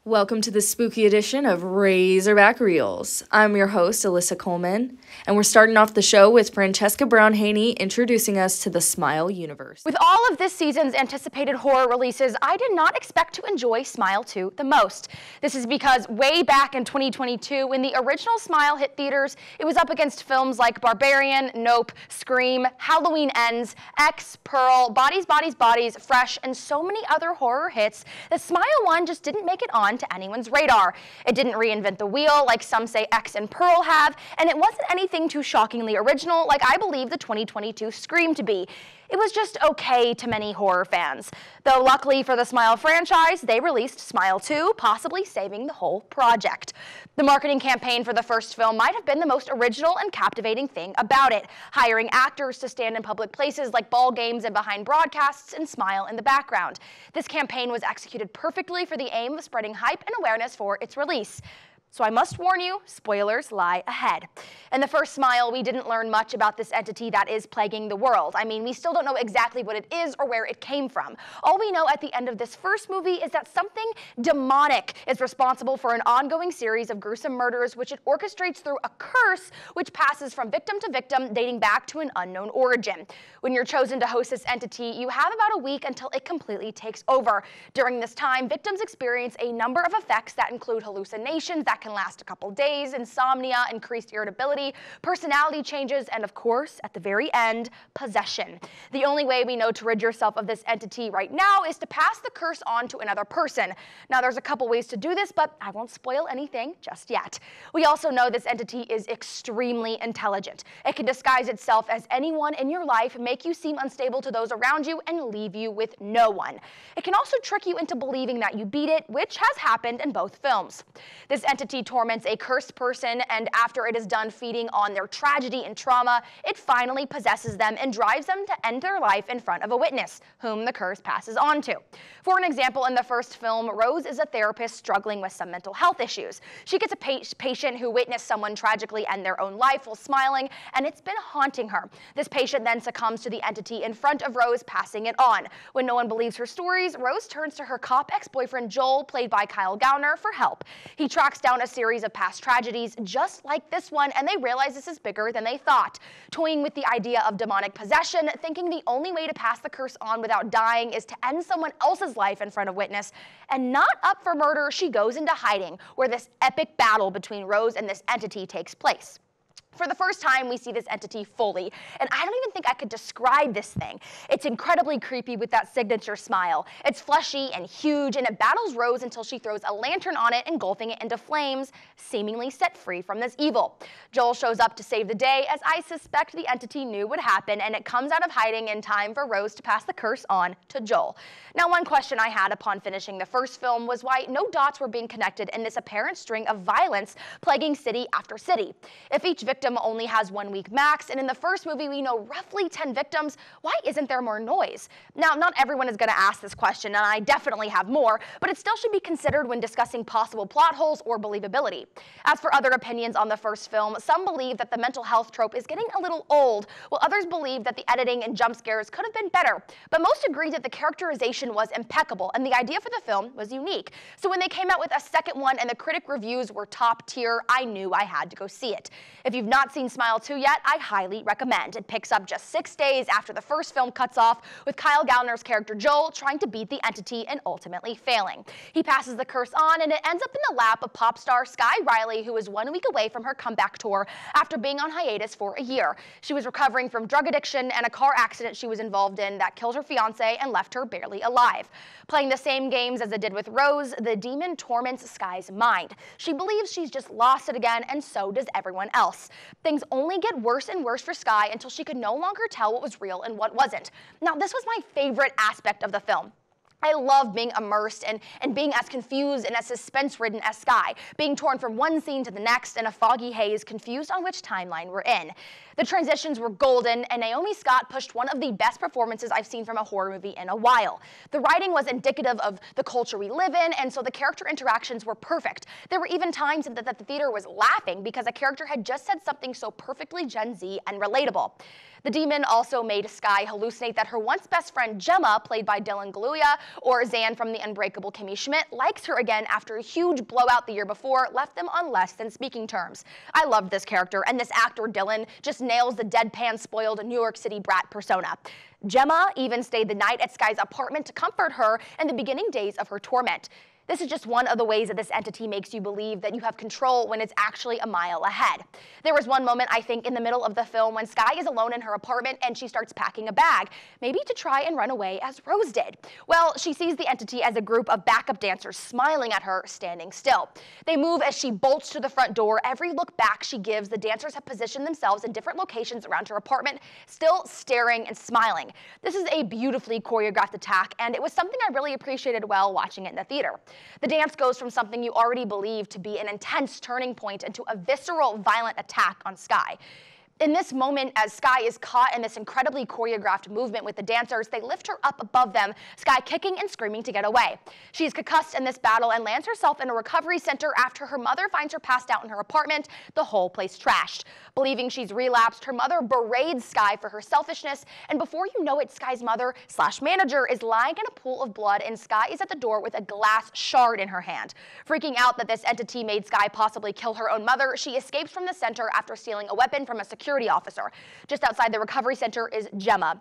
Welcome to the spooky edition of Razorback Reels. I'm your host, Alyssa Coleman, and we're starting off the show with Francesca Brown-Haney introducing us to the Smile universe. With all of this season's anticipated horror releases, I did not expect to enjoy Smile 2 the most. This is because way back in 2022, when the original Smile hit theaters, it was up against films like Barbarian, Nope, Scream, Halloween Ends, X, Pearl, Bodies, Bodies, Bodies, Fresh, and so many other horror hits that Smile 1 just didn't make it on to anyone's radar. It didn't reinvent the wheel like some say X and Pearl have, and it wasn't anything too shockingly original like I believe the 2022 Scream to be. It was just okay to many horror fans. Though luckily for the Smile franchise, they released Smile 2, possibly saving the whole project. The marketing campaign for the first film might have been the most original and captivating thing about it, hiring actors to stand in public places like ball games and behind broadcasts and smile in the background. This campaign was executed perfectly for the aim of spreading hype and awareness for its release. So I must warn you, spoilers lie ahead. In the first Smile, we didn't learn much about this entity that is plaguing the world. I mean, we still don't know exactly what it is or where it came from. All we know at the end of this first movie is that something demonic is responsible for an ongoing series of gruesome murders, which it orchestrates through a curse which passes from victim to victim, dating back to an unknown origin. When you're chosen to host this entity, you have about a week until it completely takes over. During this time, victims experience a number of effects that include hallucinations that can last a couple days, insomnia, increased irritability, personality changes, and of course, at the very end, possession. The only way we know to rid yourself of this entity right now is to pass the curse on to another person. Now, there's a couple ways to do this, but I won't spoil anything just yet. We also know this entity is extremely intelligent. It can disguise itself as anyone in your life, make you seem unstable to those around you, and leave you with no one. It can also trick you into believing that you beat it, which has happened in both films. This entity torments a cursed person, and after it is done feeding on their tragedy and trauma, it finally possesses them and drives them to end their life in front of a witness, whom the curse passes on to. For an example, in the first film, Rose is a therapist struggling with some mental health issues. She gets a patient who witnessed someone tragically end their own life while smiling, and it's been haunting her. This patient then succumbs to the entity in front of Rose, passing it on. When no one believes her stories, Rose turns to her cop ex-boyfriend Joel, played by Kyle Gallner, for help. He tracks down a series of past tragedies just like this one, and they realize this is bigger than they thought. Toying with the idea of demonic possession, thinking the only way to pass the curse on without dying is to end someone else's life in front of witness, and not up for murder, she goes into hiding, where this epic battle between Rose and this entity takes place. For the first time, we see this entity fully, and I don't even think I could describe this thing. It's incredibly creepy with that signature smile. It's fleshy and huge, and it battles Rose until she throws a lantern on it, engulfing it into flames, seemingly set free from this evil. Joel shows up to save the day, as I suspect the entity knew would happen, and it comes out of hiding in time for Rose to pass the curse on to Joel. Now, one question I had upon finishing the first film was why no dots were being connected in this apparent string of violence plaguing city after city. If each victim only has 1 week max, and in the first movie we know roughly 10 victims, why isn't there more noise? Now, not everyone is going to ask this question, and I definitely have more, but it still should be considered when discussing possible plot holes or believability. As for other opinions on the first film, some believe that the mental health trope is getting a little old, while others believe that the editing and jump scares could have been better. But most agree that the characterization was impeccable, and the idea for the film was unique. So when they came out with a second one and the critic reviews were top tier, I knew I had to go see it. If you've not seen Smile 2 yet, I highly recommend. It picks up just 6 days after the first film cuts off, with Kyle Gallner's character Joel trying to beat the entity and ultimately failing. He passes the curse on, and it ends up in the lap of pop star Sky Riley, who is 1 week away from her comeback tour after being on hiatus for a year. She was recovering from drug addiction and a car accident she was involved in that killed her fiance and left her barely alive. Playing the same games as it did with Rose, the demon torments Sky's mind. She believes she's just lost it again, and so does everyone else. Things only get worse and worse for Sky until she could no longer tell what was real and what wasn't. Now, this was my favorite aspect of the film. I love being immersed and being as confused and as suspense-ridden as Sky, being torn from one scene to the next in a foggy haze, confused on which timeline we're in. The transitions were golden, and Naomi Scott pushed one of the best performances I've seen from a horror movie in a while. The writing was indicative of the culture we live in, and so the character interactions were perfect. There were even times that the theater was laughing because a character had just said something so perfectly Gen Z and relatable. The demon also made Sky hallucinate that her once best friend Gemma, played by Dylan Galuya, or Zan from The Unbreakable Kimmy Schmidt, likes her again after a huge blowout the year before left them on less than speaking terms. I love this character, and this actor Dylan just nails the deadpan, spoiled New York City brat persona. Gemma even stayed the night at Sky's apartment to comfort her in the beginning days of her torment. This is just one of the ways that this entity makes you believe that you have control when it's actually a mile ahead. There was one moment, I think, in the middle of the film when Sky is alone in her apartment and she starts packing a bag, maybe to try and run away as Rose did. Well, she sees the entity as a group of backup dancers smiling at her, standing still. They move as she bolts to the front door. Every look back she gives, the dancers have positioned themselves in different locations around her apartment, still staring and smiling. This is a beautifully choreographed attack, and it was something I really appreciated while watching it in the theater. The dance goes from something you already believe to be an intense turning point into a visceral, violent attack on Sky. In this moment, as Sky is caught in this incredibly choreographed movement with the dancers, they lift her up above them, Sky kicking and screaming to get away. She is concussed in this battle and lands herself in a recovery center after her mother finds her passed out in her apartment, the whole place trashed. Believing she's relapsed, her mother berates Sky for her selfishness, and before you know it, Sky's mother/manager is lying in a pool of blood, and Sky is at the door with a glass shard in her hand. Freaking out that this entity made Sky possibly kill her own mother, she escapes from the center after stealing a weapon from a security officer. Just outside the recovery center is Gemma,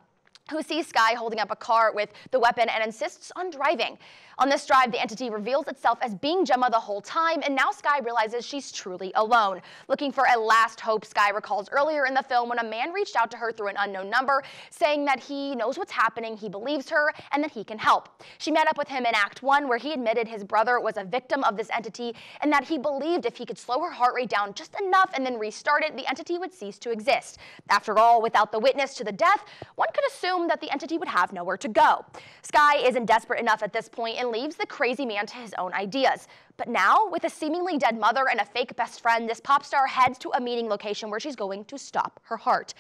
who sees Sky holding up a car with the weapon and insists on driving. On this drive, the entity reveals itself as being Gemma the whole time, and now Sky realizes she's truly alone. Looking for a last hope, Sky recalls earlier in the film when a man reached out to her through an unknown number, saying that he knows what's happening, he believes her, and that he can help. She met up with him in Act 1, where he admitted his brother was a victim of this entity, and that he believed if he could slow her heart rate down just enough and then restart it, the entity would cease to exist. After all, without the witness to the death, one could assume that the entity would have nowhere to go. Sky isn't desperate enough at this point and leaves the crazy man to his own ideas. But now, with a seemingly dead mother and a fake best friend, this pop star heads to a meeting location where she's going to stop her heart.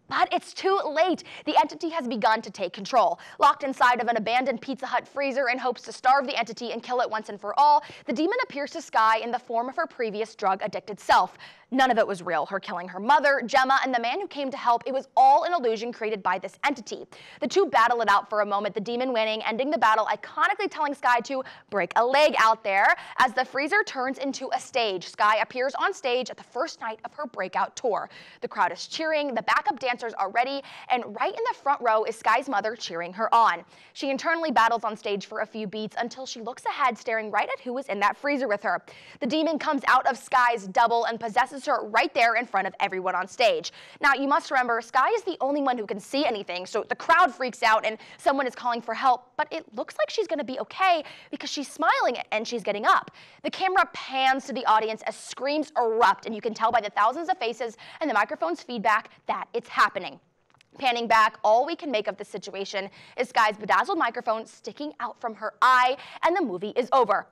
But it's too late. The entity has begun to take control. Locked inside of an abandoned Pizza Hut freezer in hopes to starve the entity and kill it once and for all, the demon appears to Sky in the form of her previous drug-addicted self. None of it was real. Her killing her mother, Gemma, and the man who came to help, it was all an illusion created by this entity. The two battle it out for a moment, the demon winning, ending the battle iconically telling Sky to break a leg out there. As the freezer turns into a stage, Sky appears on stage at the first night of her breakout tour. The crowd is cheering, the backup dancers are ready, and right in the front row is Sky's mother cheering her on. She internally battles on stage for a few beats until she looks ahead, staring right at who was in that freezer with her. The demon comes out of Sky's double and possesses her right there in front of everyone on stage. Now, you must remember, Sky is the only one who can see anything, so the crowd freaks out and someone is calling for help, but it looks like she's gonna be okay because she's smiling and she's getting up. The camera pans to the audience as screams erupt, and you can tell by the thousands of faces and the microphone's feedback that it's happening. Panning back, all we can make of the situation is Sky's bedazzled microphone sticking out from her eye, and the movie is over.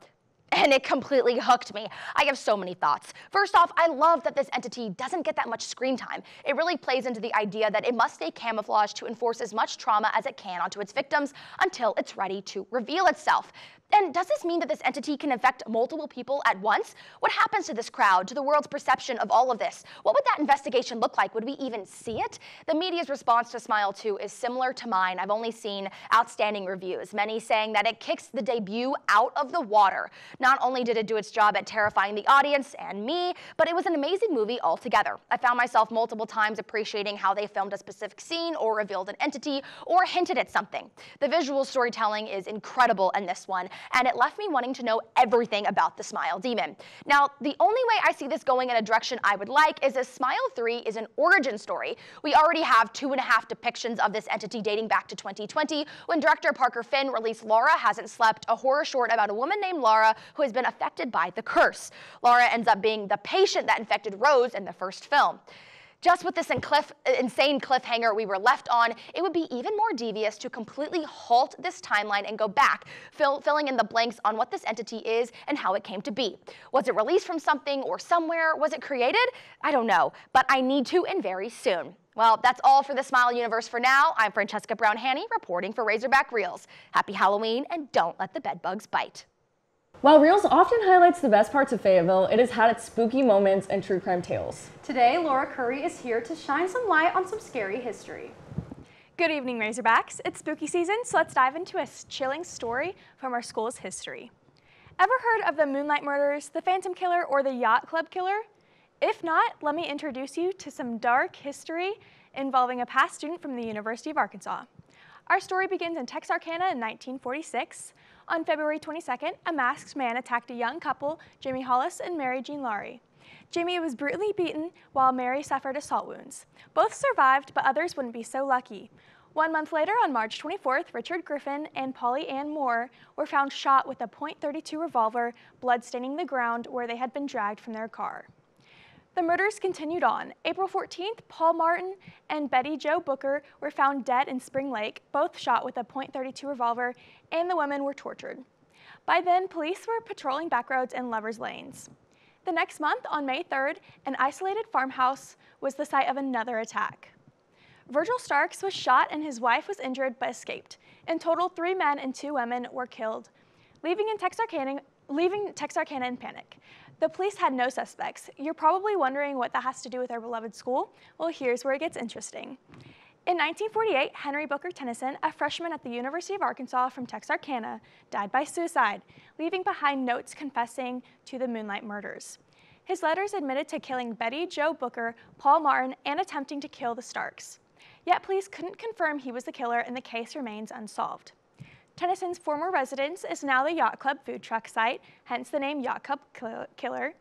And it completely hooked me. I have so many thoughts. First off, I love that this entity doesn't get that much screen time. It really plays into the idea that it must stay camouflaged to enforce as much trauma as it can onto its victims until it's ready to reveal itself. And does this mean that this entity can infect multiple people at once? What happens to this crowd, to the world's perception of all of this? What would that investigation look like? Would we even see it? The media's response to Smile 2 is similar to mine. I've only seen outstanding reviews, many saying that it kicks the debut out of the water. Not only did it do its job at terrifying the audience and me, but it was an amazing movie altogether. I found myself multiple times appreciating how they filmed a specific scene or revealed an entity or hinted at something. The visual storytelling is incredible in this one, and it left me wanting to know everything about the Smile demon. Now, the only way I see this going in a direction I would like is if Smile 3 is an origin story. We already have 2.5 depictions of this entity dating back to 2020, when director Parker Finn released Laura Hasn't Slept, a horror short about a woman named Laura who has been affected by the curse. Laura ends up being the patient that infected Rose in the first film. Just with this insane cliffhanger we were left on, it would be even more devious to completely halt this timeline and go back, filling in the blanks on what this entity is and how it came to be. Was it released from something or somewhere? Was it created? I don't know, but I need to, and very soon. Well, that's all for the Smile universe for now. I'm Francesca Brown-Haney reporting for Razorback Reels. Happy Halloween, and don't let the bedbugs bite. While Reels often highlights the best parts of Fayetteville, it has had its spooky moments and true crime tales. Today, Laura Curry is here to shine some light on some scary history. Good evening, Razorbacks. It's spooky season, so let's dive into a chilling story from our school's history. Ever heard of the Moonlight Murders, the Phantom Killer, or the Yacht Club Killer? If not, let me introduce you to some dark history involving a past student from the University of Arkansas. Our story begins in Texarkana in 1946. On February 22nd, a masked man attacked a young couple, Jamie Hollis and Mary Jean Laurie. Jamie was brutally beaten while Mary suffered assault wounds. Both survived, but others wouldn't be so lucky. 1 month later, on March 24th, Richard Griffin and Polly Ann Moore were found shot with a .32 revolver, blood staining the ground where they had been dragged from their car. The murders continued on. April 14th, Paul Martin and Betty Jo Booker were found dead in Spring Lake, both shot with a .32 revolver, and the women were tortured. By then, police were patrolling backroads and lovers' lanes. The next month, on May 3rd, an isolated farmhouse was the site of another attack. Virgil Starks was shot and his wife was injured but escaped. In total, 3 men and 2 women were killed, leaving Texarkana in panic. The police had no suspects. You're probably wondering what that has to do with our beloved school. Well, here's where it gets interesting. In 1948, Henry Booker Tennyson, a freshman at the University of Arkansas from Texarkana, died by suicide, leaving behind notes confessing to the Moonlight Murders. His letters admitted to killing Betty Jo Booker, Paul Martin, and attempting to kill the Starks. Yet police couldn't confirm he was the killer, and the case remains unsolved. Tennyson's former residence is now the Yacht Club food truck site, hence the name Yacht Club Killer.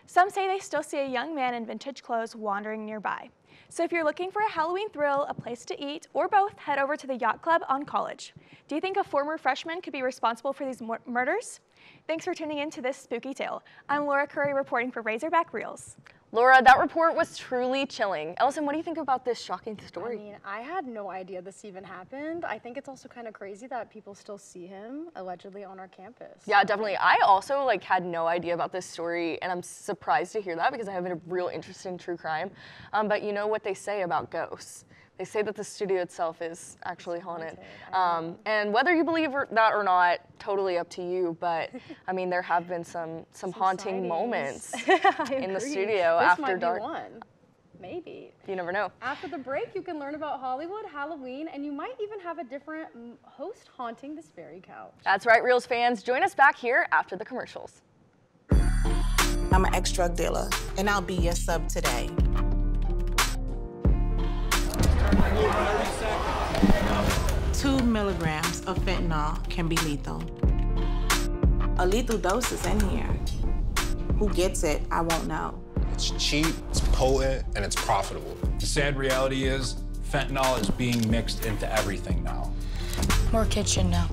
Some say they still see a young man in vintage clothes wandering nearby. So if you're looking for a Halloween thrill, a place to eat, or both, head over to the Yacht Club on College. Do you think a former freshman could be responsible for these murders? Thanks for tuning in to this spooky tale. I'm Laura Curry reporting for Razorback Reels. Laura, that report was truly chilling. Ellisyn, what do you think about this shocking story? I mean, I had no idea this even happened. I think it's also kind of crazy that people still see him allegedly on our campus. Yeah, definitely. I also had no idea about this story, and I'm surprised to hear that because I have a real interest in true crime. But you know what they say about ghosts? They say that the studio itself is actually haunted. And whether you believe that or not, totally up to you. But I mean, there have been some haunting sightings. Moments in the studio after dark. This might be one. Maybe. You never know. After the break, you can learn about Hollywood, Halloween, and you might even have a different host haunting this very couch. That's right, Reels fans. Join us back here after the commercials. I'm an ex-drug dealer, and I'll be your sub today. 2 milligrams of fentanyl can be lethal. A lethal dose is in here. Who gets it, I won't know. It's cheap, it's potent, and it's profitable. The sad reality is fentanyl is being mixed into everything now. More kids should know.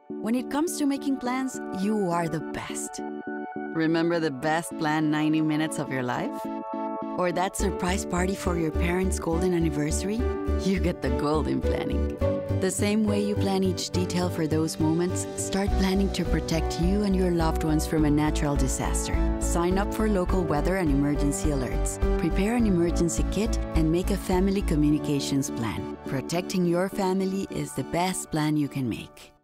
When it comes to making plans, you are the best. Remember the best planned 90 minutes of your life? Or that surprise party for your parents' golden anniversary? You get the golden planning. The same way you plan each detail for those moments, start planning to protect you and your loved ones from a natural disaster. Sign up for local weather and emergency alerts. Prepare an emergency kit and make a family communications plan. Protecting your family is the best plan you can make.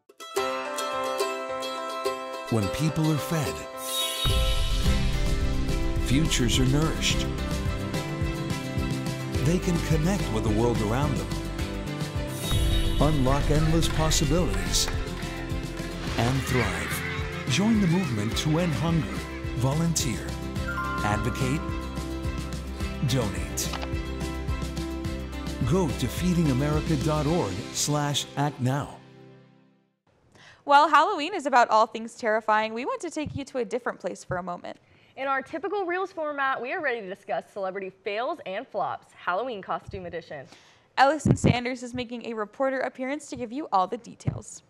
When people are fed, futures are nourished. They can connect with the world around them, unlock endless possibilities, and thrive. Join the movement to end hunger. Volunteer. Advocate. Donate. Go to feedingamerica.org/actnow. While Halloween is about all things terrifying, we want to take you to a different place for a moment. In our typical Reels format, we are ready to discuss celebrity fails and flops, Halloween costume edition. Ellisyn Sanders is making a reporter appearance to give you all the details.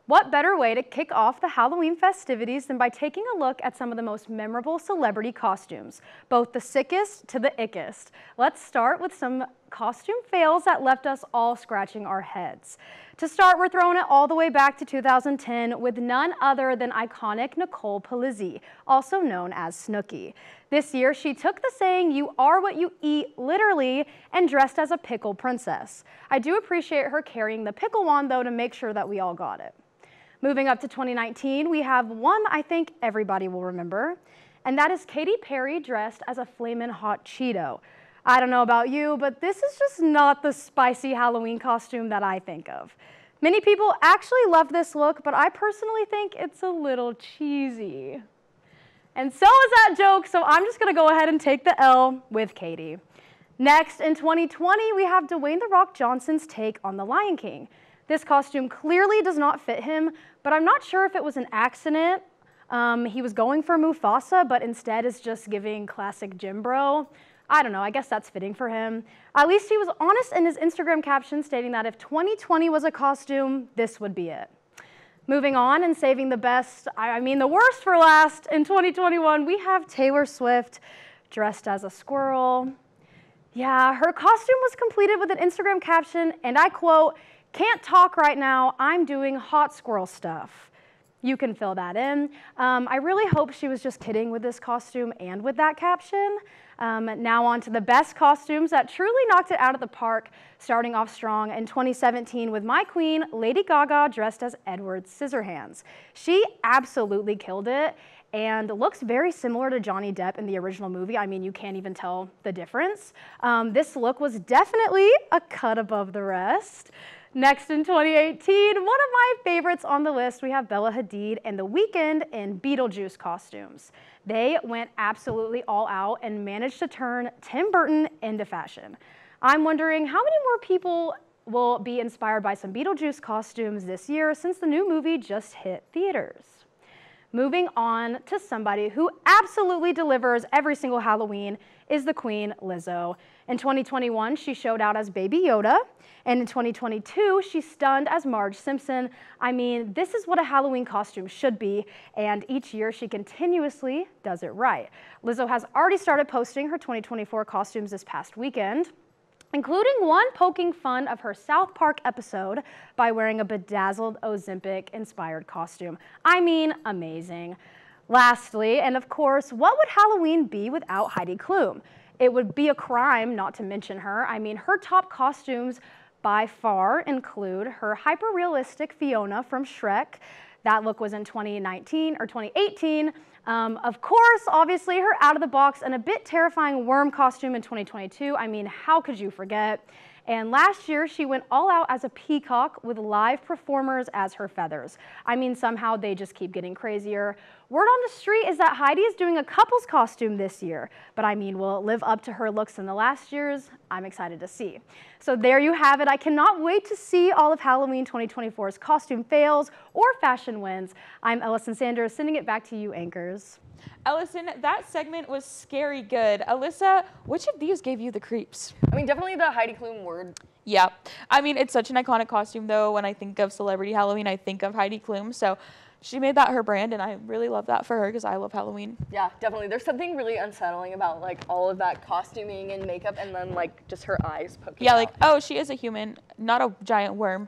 What better way to kick off the Halloween festivities than by taking a look at some of the most memorable celebrity costumes, both the sickest to the ickest. Let's start with some costume fails that left us all scratching our heads. To start, we're throwing it all the way back to 2010 with none other than iconic Nicole Palizzi, also known as Snooki. This year, she took the saying, "You are what you eat," literally, and dressed as a pickle princess. I do appreciate her carrying the pickle wand, though, to make sure that we all got it. Moving up to 2019, we have one I think everybody will remember, and that is Katy Perry dressed as a flamin' hot Cheeto. I don't know about you, but this is just not the spicy Halloween costume that I think of. Many people actually love this look, but I personally think it's a little cheesy. And so is that joke, so I'm just gonna go ahead and take the L with Katy. Next, in 2020, we have Dwayne "The Rock" Johnson's take on The Lion King. This costume clearly does not fit him, but I'm not sure if it was an accident. He was going for Mufasa, but instead is just giving classic Jim Bro. I don't know, I guess that's fitting for him. At least he was honest in his Instagram caption, stating that if 2020 was a costume, this would be it. Moving on and saving the best, I mean the worst for last, in 2021, we have Taylor Swift dressed as a squirrel. Yeah, her costume was completed with an Instagram caption, and I quote, "Can't talk right now, I'm doing hot squirrel stuff." You can fill that in. I really hope she was just kidding with this costume and with that caption. Now on to the best costumes that truly knocked it out of the park, starting off strong in 2017 with my queen, Lady Gaga, dressed as Edward Scissorhands. She absolutely killed it and looks very similar to Johnny Depp in the original movie. I mean, you can't even tell the difference. This look was definitely a cut above the rest. Next in 2018, one of my favorites on the list, we have Bella Hadid and The Weeknd in Beetlejuice costumes. They went absolutely all out and managed to turn Tim Burton into fashion. I'm wondering how many more people will be inspired by some Beetlejuice costumes this year since the new movie just hit theaters. Moving on to somebody who absolutely delivers every single Halloween is the Queen, Lizzo. In 2021, she showed out as Baby Yoda, and in 2022, she stunned as Marge Simpson. I mean, this is what a Halloween costume should be, and each year she continuously does it right. Lizzo has already started posting her 2024 costumes this past weekend, including one poking fun of her South Park episode by wearing a bedazzled Ozempic-inspired costume. I mean, amazing. Lastly, and of course, what would Halloween be without Heidi Klum? It would be a crime not to mention her. I mean, her top costumes by far include her hyper-realistic Fiona from Shrek. That look was in 2019 or 2018. Of course, obviously, her out-of-the-box and a bit terrifying worm costume in 2022. I mean, how could you forget? And last year, she went all out as a peacock with live performers as her feathers. I mean, somehow they just keep getting crazier. Word on the street is that Heidi is doing a couple's costume this year. But I mean, will it live up to her looks in the last years? I'm excited to see. So there you have it. I cannot wait to see all of Halloween 2024's costume fails or fashion wins. I'm Ellisyn Sanders, sending it back to you, anchors. Ellisyn, that segment was scary good. Alyssa, which of these gave you the creeps? I mean, definitely the Heidi Klum word. Yeah. I mean, it's such an iconic costume, though. When I think of celebrity Halloween, I think of Heidi Klum. So she made that her brand, and I really love that for her because I love Halloween. Yeah, definitely. There's something really unsettling about like all of that costuming and makeup and then like just her eyes poking out. Like, oh, she is a human, not a giant worm.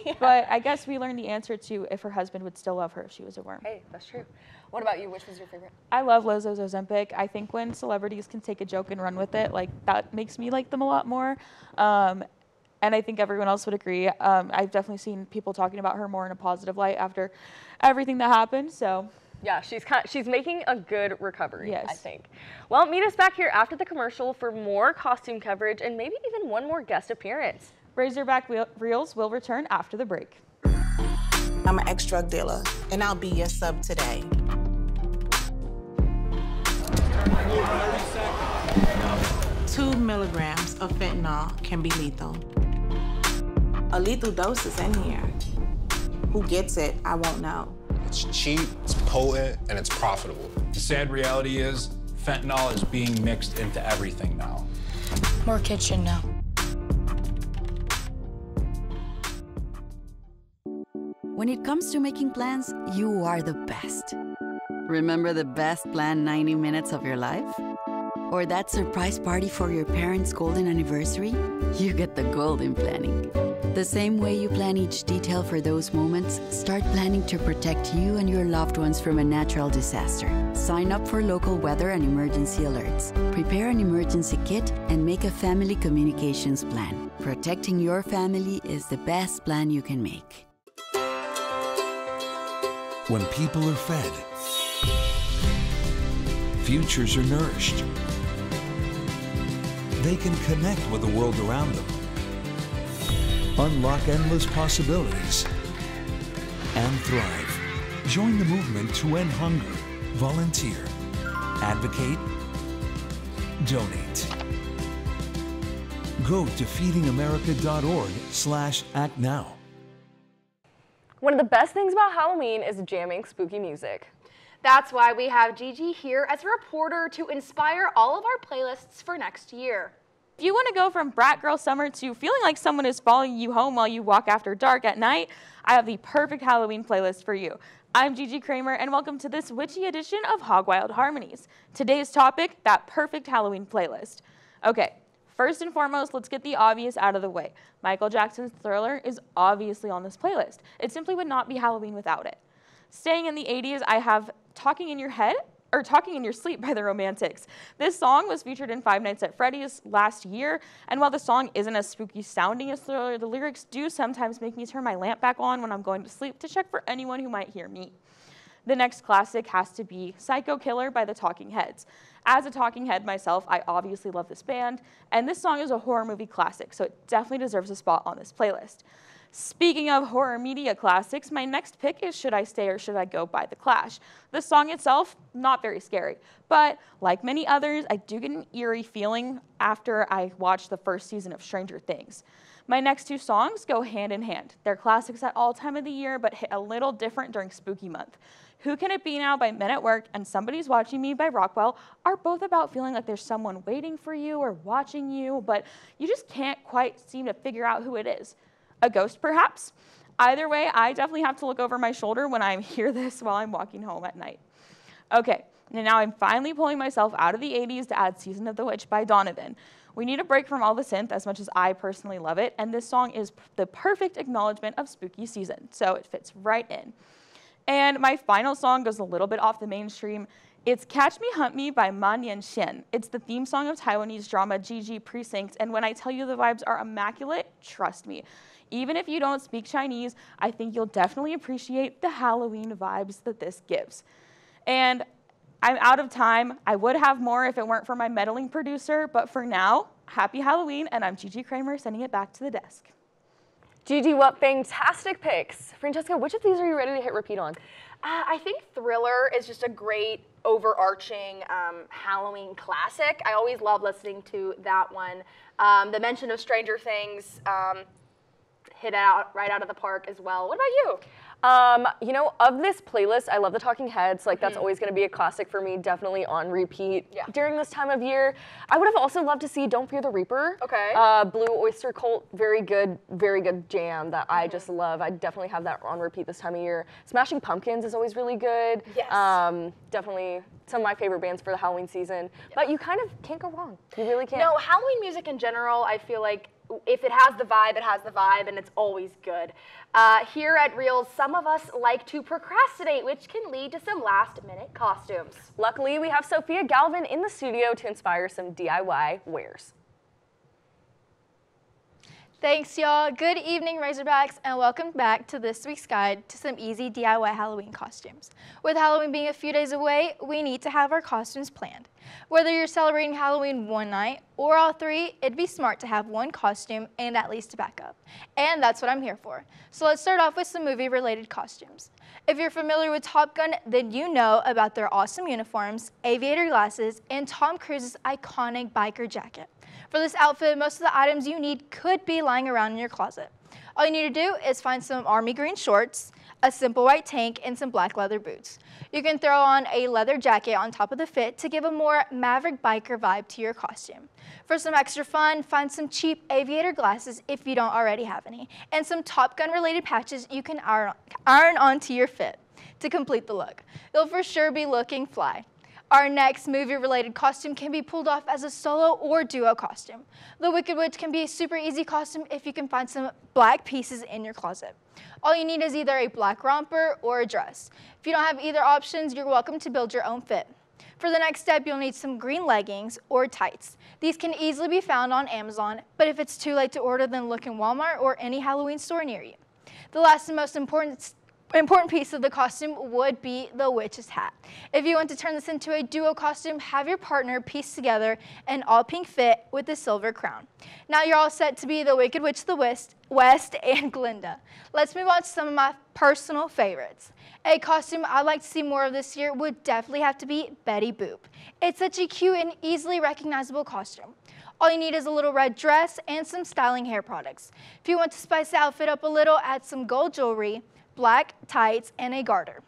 Yeah. But I guess we learned the answer to if her husband would still love her if she was a worm. Hey, that's true. What about you? Which was your favorite? I love Lizzo's Ozempic. I think when celebrities can take a joke and run with it, like that makes me like them a lot more. And I think everyone else would agree. I've definitely seen people talking about her more in a positive light after everything that happened. So yeah, she's making a good recovery, yes. I think. Well, meet us back here after the commercial for more costume coverage and maybe even one more guest appearance. Razorback Reels will return after the break. I'm an ex-drug dealer, and I'll be your sub today. 2 milligrams of fentanyl can be lethal. A lethal dose is in here. Who gets it, I won't know. It's cheap, it's potent, and it's profitable. The sad reality is fentanyl is being mixed into everything now. More kids should know. When it comes to making plans, you are the best. Remember the best planned 90 minutes of your life? Or that surprise party for your parents' golden anniversary? You get the golden planning. The same way you plan each detail for those moments, start planning to protect you and your loved ones from a natural disaster. Sign up for local weather and emergency alerts. Prepare an emergency kit and make a family communications plan. Protecting your family is the best plan you can make. When people are fed, futures are nourished. They can connect with the world around them, unlock endless possibilities, and thrive. Join the movement to end hunger. Volunteer. Advocate. Donate. Go to feedingamerica.org/actnow. One of the best things about Halloween is jamming spooky music. That's why we have Gigi here as a reporter to inspire all of our playlists for next year. If you want to go from brat girl summer to feeling like someone is following you home while you walk after dark at night, I have the perfect Halloween playlist for you. I'm Gigi Kraemer, and welcome to this witchy edition of Hog Wild Harmonies. Today's topic, that perfect Halloween playlist. Okay, first and foremost, let's get the obvious out of the way. Michael Jackson's Thriller is obviously on this playlist. It simply would not be Halloween without it. Staying in the 80s, I have Talking in Your Head, or Talking in Your Sleep by the Romantics. This song was featured in Five Nights at Freddy's last year, and while the song isn't as spooky sounding as Thriller, the lyrics do sometimes make me turn my lamp back on when I'm going to sleep to check for anyone who might hear me. The next classic has to be Psycho Killer by the Talking Heads. As a Talking Head myself, I obviously love this band, and this song is a horror movie classic, so it definitely deserves a spot on this playlist. Speaking of horror media classics, my next pick is Should I Stay or Should I Go by The Clash. The song itself, not very scary, but like many others, I do get an eerie feeling after I watch the first season of Stranger Things. My next two songs go hand in hand. They're classics at all time of the year, but hit a little different during Spooky Month. Who Can It Be Now by Men at Work and Somebody's Watching Me by Rockwell are both about feeling like there's someone waiting for you or watching you, but you just can't quite seem to figure out who it is. A ghost, perhaps? Either way, I definitely have to look over my shoulder when I hear this while I'm walking home at night. Okay, and now I'm finally pulling myself out of the 80s to add Season of the Witch by Donovan. We need a break from all the synth as much as I personally love it, and this song is the perfect acknowledgement of spooky season, so it fits right in. And my final song goes a little bit off the mainstream. It's Catch Me Hunt Me by Man Yan Shin. It's the theme song of Taiwanese drama Gigi Precinct, and when I tell you the vibes are immaculate, trust me. Even if you don't speak Chinese, I think you'll definitely appreciate the Halloween vibes that this gives. And I'm out of time. I would have more if it weren't for my meddling producer, but for now, happy Halloween, and I'm Gigi Kraemer sending it back to the desk. Gigi, what fantastic picks. Francesca, which of these are you ready to hit repeat on? I think Thriller is just a great overarching Halloween classic. I always love listening to that one. The mention of Stranger Things hit out right out of the park as well. What about you? You know, of this playlist, I love the Talking Heads. Like, that's always going to be a classic for me, definitely on repeat during this time of year. I would have also loved to see Don't Fear the Reaper. Okay. Blue Oyster Cult, very good jam that I just love. I definitely have that on repeat this time of year. Smashing Pumpkins is always really good. Yes. Definitely some of my favorite bands for the Halloween season. But you kind of can't go wrong. You really can't. No, Halloween music in general, I feel like if it has the vibe, it has the vibe, and it's always good. Here at Reels, some of us like to procrastinate, which can lead to some last-minute costumes. Luckily, we have Sophia Galvin in the studio to inspire some DIY wears. Thanks, y'all. Good evening, Razorbacks, and welcome back to this week's guide to some easy DIY Halloween costumes. With Halloween being a few days away, we need to have our costumes planned. Whether you're celebrating Halloween one night or all three, it'd be smart to have one costume and at least a backup. And that's what I'm here for. So let's start off with some movie-related costumes. If you're familiar with Top Gun, then you know about their awesome uniforms, aviator glasses, and Tom Cruise's iconic biker jacket. For this outfit, most of the items you need could be lying around in your closet. All you need to do is find some army green shorts, a simple white tank, and some black leather boots. You can throw on a leather jacket on top of the fit to give a more maverick biker vibe to your costume. For some extra fun, find some cheap aviator glasses if you don't already have any, and some Top Gun related patches you can iron onto your fit to complete the look. You'll for sure be looking fly. Our next movie-related costume can be pulled off as a solo or duo costume. The Wicked Witch can be a super easy costume if you can find some black pieces in your closet. All you need is either a black romper or a dress. If you don't have either options, you're welcome to build your own fit. For the next step, you'll need some green leggings or tights. These can easily be found on Amazon, but if it's too late to order, then look in Walmart or any Halloween store near you. The last and most important piece of the costume would be the witch's hat. If you want to turn this into a duo costume, have your partner piece together an all-pink fit with a silver crown. Now you're all set to be the Wicked Witch of the West and Glinda. Let's move on to some of my personal favorites. A costume I'd like to see more of this year would definitely have to be Betty Boop. It's such a cute and easily recognizable costume. All you need is a little red dress and some styling hair products. If you want to spice the outfit up a little, add some gold jewelry, black tights, and a garter.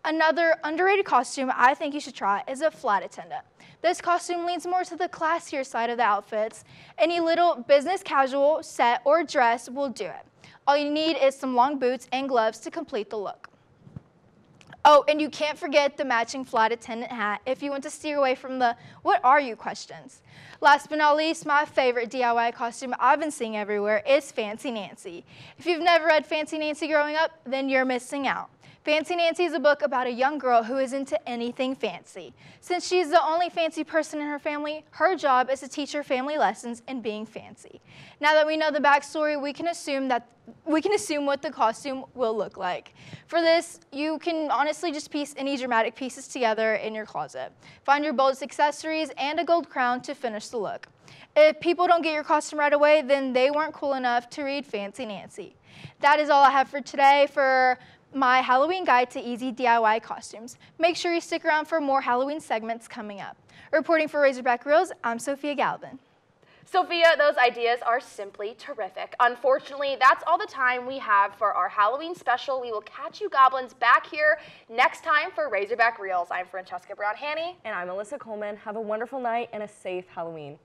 Another underrated costume I think you should try is a flight attendant. This costume leans more to the classier side of the outfits. Any little business casual set or dress will do it. All you need is some long boots and gloves to complete the look. Oh, and you can't forget the matching flight attendant hat if you want to steer away from the "what are you" questions. Last but not least, my favorite DIY costume I've been seeing everywhere is Fancy Nancy. If you've never read Fancy Nancy growing up, then you're missing out. Fancy Nancy is a book about a young girl who is into anything fancy. Since she's the only fancy person in her family, her job is to teach her family lessons in being fancy. Now that we know the backstory, we can assume what the costume will look like. For this, you can honestly just piece any dramatic pieces together in your closet. Find your boldest accessories and a gold crown to finish the look. If people don't get your costume right away, then they weren't cool enough to read Fancy Nancy. That is all I have for today for my Halloween guide to easy DIY costumes. Make sure you stick around for more Halloween segments coming up. Reporting for Razorback Reels, I'm Sophia Galvin. Sophia, those ideas are simply terrific. Unfortunately, that's all the time we have for our Halloween special. We will catch you goblins back here next time for Razorback Reels. I'm Francesca Brown-Hanny. And I'm Alyssa Coleman. Have a wonderful night and a safe Halloween.